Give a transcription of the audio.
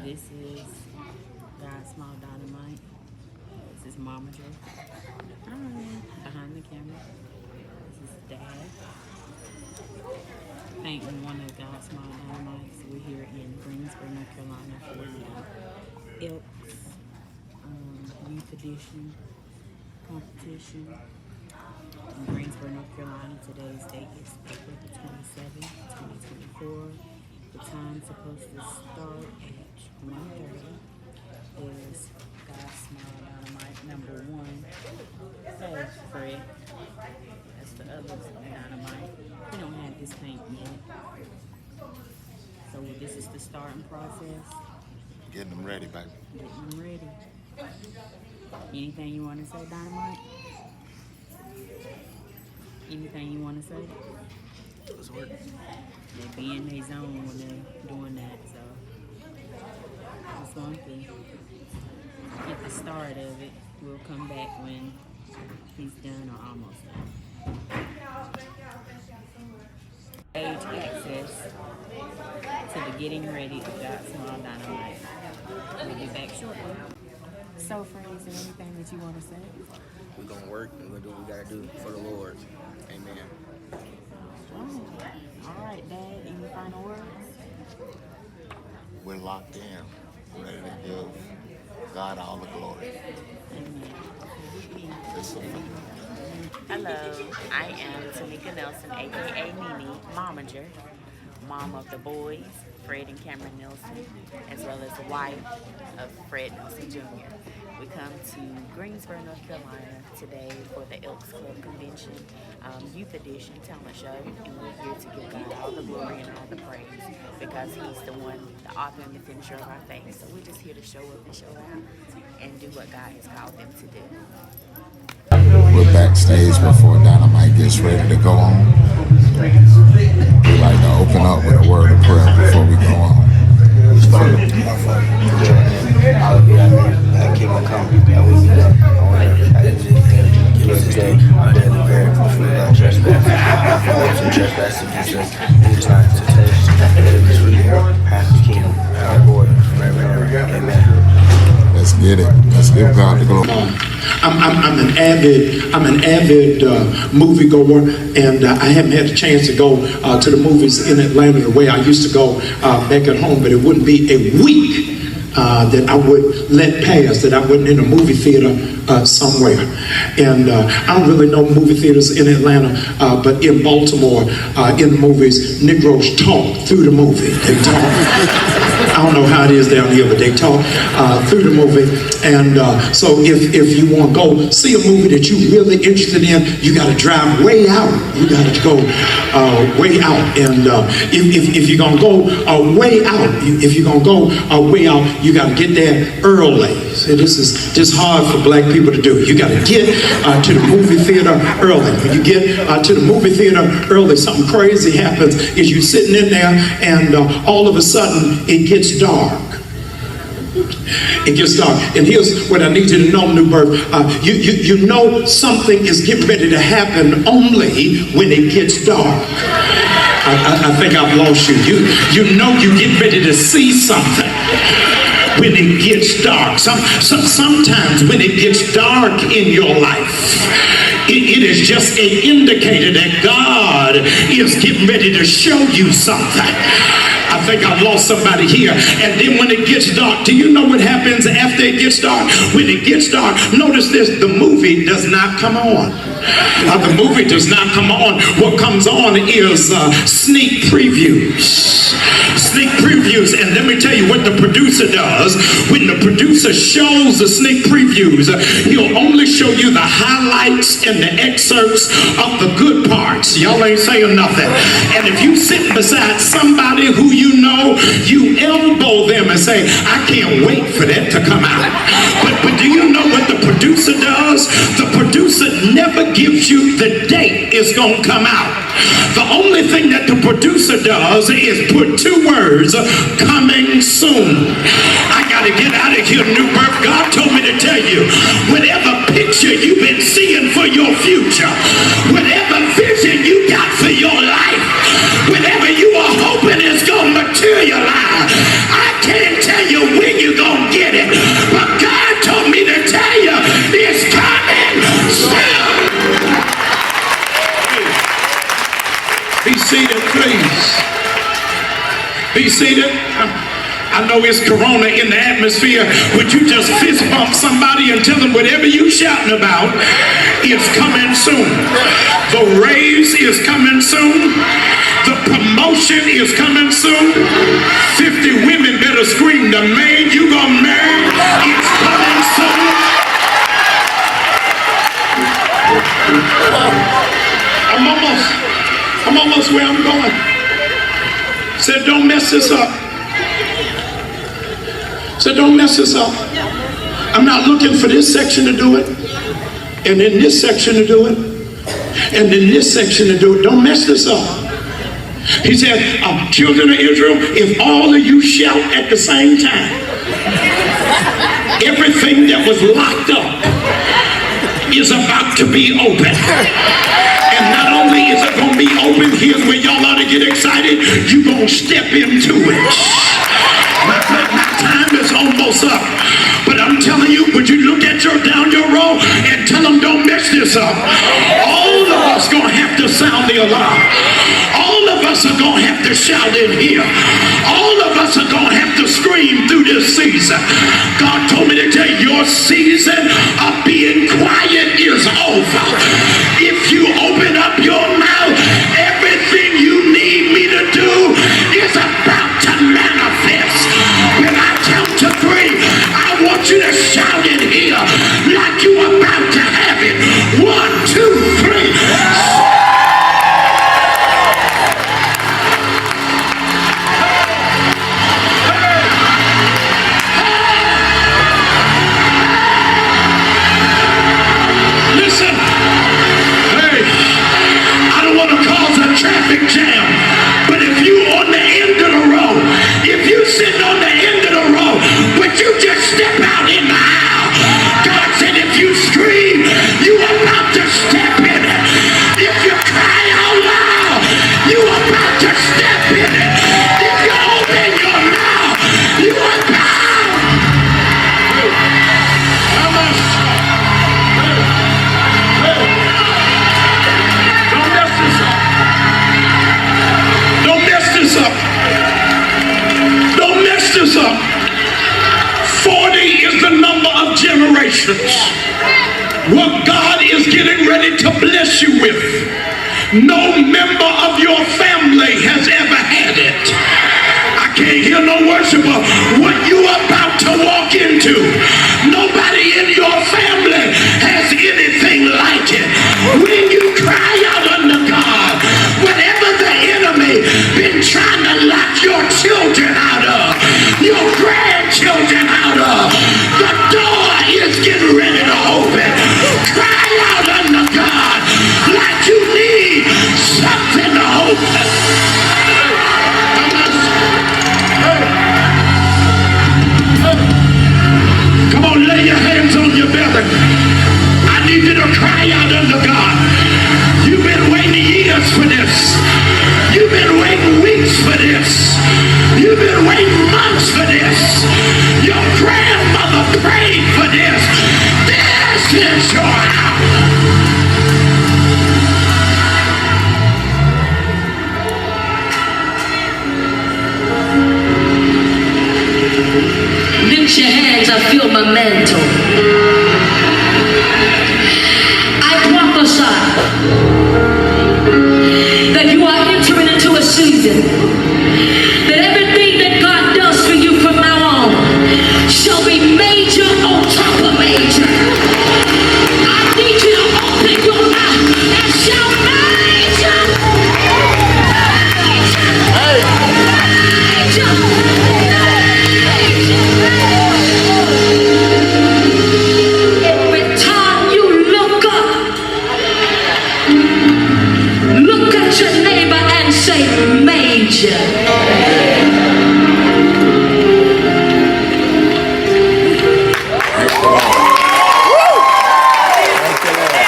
This is God's Small Dynamite. This is Mama J. Behind the camera. This is Dad. Painting one of God's Small Dynamites. We're here in Greensboro, North Carolina for the Elks Youth Edition competition in Greensboro, North Carolina. Today's date is April the 27th, 2024. The time's supposed to start at 1:30. Is God's Small Dynamite number 1. Hey, Fred. That's the other dynamite. We don't have this paint yet. So this is the starting process. Getting them ready, baby. Getting them ready. Anything you want to say, Dynamite? Anything you want to say? Let's work. They be in their zone when they're doing that, so I just want to get the start of it. We'll come back when he's done or almost done. Age access to the getting ready of God's Small Dynamite. We'll be back shortly. So, friends, is there anything that you want to say? We're going to work and we're going to do what we got to do for the Lord. Amen. All right, Dad, any final words? We're locked in, ready to give God all the glory. Amen. Hello, I am Tamika Nelson, aka Nene Momager, mom of the boys, Fred and Cameron Nelson, as well as the wife of Fred Nelson Jr. We come to Greensboro, North Carolina today for the Elks Club Convention, Youth Edition talent show, and we're here to give God all the glory and all the praise because He's the one, the author and the finisher of our faith. So we're just here to show up and show out and do what God has called them to do. We're backstage before Dynamite gets ready to go on. We like to open up with a word of prayer before we go on. Thy kingdom come, thy will be done on earth as it is in heaven. Give us this day our daily bread, and forgive our trespasses, and trespasses against us. Lead us not into temptation, but deliver us from evil. Pass the kingdom, and our glory forever and ever. Amen. Let's get it. Let's give God the glory. I'm an avid moviegoer, and I haven't had a chance to go to the movies in Atlanta the way I used to go back at home, but it wouldn't be a week that I would let pass that I wasn't in a movie theater somewhere. And I don't really know movie theaters in Atlanta, but in Baltimore, in the movies, Negroes talk through the movie. They talk. I don't know how it is down here, but they talk through the movie. And so if you want to go see a movie that you're really interested in, you got to drive way out. You got to go way out. And if you're going to go way out, way out, you got to get there early. So this is just hard for black people to do. You got to get to the movie theater early. When you get to the movie theater early, something crazy happens. Is you sitting in there and all of a sudden it gets dark. It gets dark. And here's what I need you to know, New Birth. You know something is getting ready to happen only when it gets dark. I think I've lost you. You know you get ready to see something when it gets dark. Sometimes when it gets dark in your life, it is just an indicator that God is getting ready to show you something. I think I've lost somebody here. And then when it gets dark, do you know what happens after it gets dark? When it gets dark, notice this, the movie does not come on. The movie does not come on. What comes on is sneak previews. Sneak previews. And let me tell you what the producer does. When the producer shows the sneak previews, he'll only show you the highlights and the excerpts of the good parts. Y'all ain't saying nothing. And if you sit beside somebody who you know, you elbow them and say, I can't wait for that to come out. But do you know what the producer does? The producer never gives you the date it's going to come out. The only thing that the producer does is put 2 words, coming soon. I got to get out of here, New Birth. God told me to tell you, whatever picture you've been seeing for your future, whatever vision you got for your life, whatever you are hoping is going to materialize, I can't tell you get it. But God told me to tell you it's coming soon. Be seated, please. Be seated. I know it's corona in the atmosphere. Would you just fist bump somebody and tell them whatever you shouting about is coming soon? The raise is coming soon. The promotion is coming soon. 50 women better scream, the man you gonna marry is coming soon. I'm almost where I'm going. Said, don't mess this up. Said, don't mess this up. I'm not looking for this section to do it, and in this section to do it, and in this section to do it. Don't mess this up. He said, children of Israel, if all of you shout at the same time, everything that was locked up is about to be open. And not only is it going to be open, here's where y'all ought to get excited, you're going to step into it. My time is almost up. But I'm telling you, would you look at down your row and tell them don't mess this up. All of us going to have to sound the alarm. All of us are going to have to shout in here. All of us are going to have to scream through this season. God told me to tell you, your season of being quiet is over. If you open up your mouth, everything you need me to do is about to manifest. When I count to 3, I want you to shout in here like you're about to have it. 1, 2, 3. Listen, hey, I don't want to cause a traffic jam, but if you on the end of the road, if you sitting on the end of the road, would you just step out in the aisle? God said if you scream, you about to step in it. If you cry out loud, you about to step in it. If you open your mouth, you about. Don't mess this up. Don't mess this up. Don't mess this up. 40 is the number of generations. What God is getting ready to bless you with, no member of your family has ever had it. I can't hear no worshiper. What you about to walk into, nobody in your family has anything like it. When you cry out unto God, whatever the enemy been trying to lock your children out of, your grandchildren out of, the door is getting ready to open. Cry out unto God like you need something to open. Come on, lay your hands on your belly. I need you to cry out unto God. You've been waiting years for this. You've been waiting weeks for this. You've been waiting months for this. Your grandmother prayed for this. This is your hour. Lift your hands, I feel my mantle. I prophesy that you are entering into a season